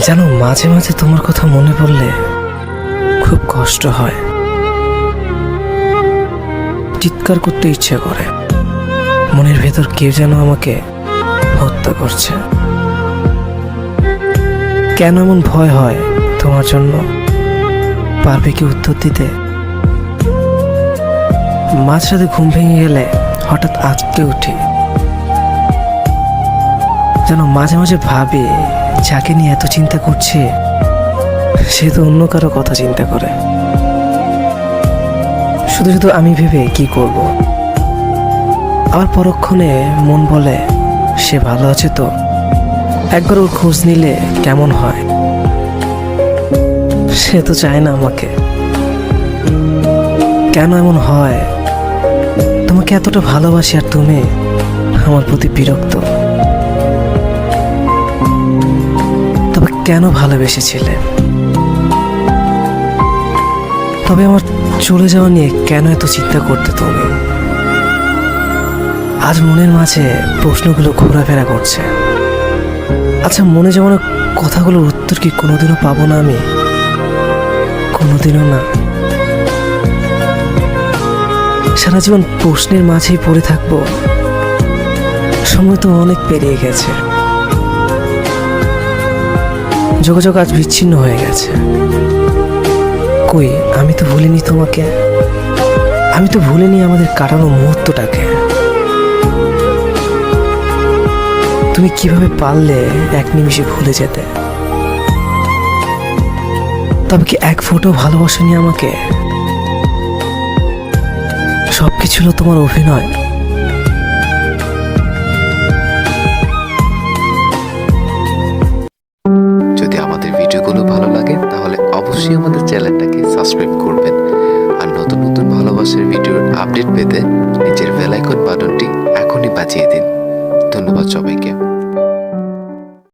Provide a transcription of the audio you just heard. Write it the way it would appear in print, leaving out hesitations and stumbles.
জানো, মাঝে মাঝে তোমার কথা মনে পড়লে খুব কষ্ট হয়, চিৎকার করতে ইচ্ছে করে। মনের ভেতর কেউ যেন আমাকে হত্যা করছে। কেন এমন ভয় হয় তোমার জন্য? পারবে কি উত্তর দিতে? মাঝরাতে ঘুম ভেঙে গেলে হঠাৎ আঁতকে উঠি। যেন মাঝে মাঝে ভাবি, যাকে নিয়ে এত চিন্তা করছে সে তো অন্য কারো কথা চিন্তা করে। শুধু শুধু আমি ভেবে কি করব? আবার পরক্ষণে মন বলে সে ভালো আছে তো, একবার ওর খোঁজ নিলে কেমন হয়। সে তো চায় না আমাকে। কেন এমন হয়? তোমাকে এতটা ভালোবাসি আর তুমি আমার প্রতি বিরক্ত। তবে কেন ভালোবেসেছিলে? তবে আমার চলে যাওয়া নিয়ে কেন এত চিন্তা করতে তুমি? আজ মনের মাঝে প্রশ্নগুলো ঘোরাফেরা করছে। আচ্ছা, মনে যেমন কথাগুলোর উত্তর কি কোনোদিনও পাবো না আমি? কোনোদিনও না। সারা জীবন প্রশ্নের মাঝেই পড়ে থাকবো। সময় তো অনেক পেরিয়ে গেছে, যোগাযোগ আজ বিচ্ছিন্ন হয়ে গেছে। কই, আমি তো ভুলিনি তোমাকে। আমি তো ভুলিনি আমাদের কাটানো মুহূর্তটাকে। তুমি কিভাবে পারলে এক নিমিষে ভুলে যেতে? তবে কি এক ফোঁটো ভালোবাসেনি আমাকে? সবকিছু ছিল তোমার অভিনয়। যদি আমাদের ভিডিওগুলো ভালো লাগে তাহলে অবশ্যই আমাদের চ্যানেলটাকে সাবস্ক্রাইব করবেন। আর নতুন নতুন ভালোবাসার ভিডিওর আপডেট পেতে নিচের বেল আইকন বাটনটি এখনই বাজিয়ে দিন। ধন্যবাদ সবাইকে।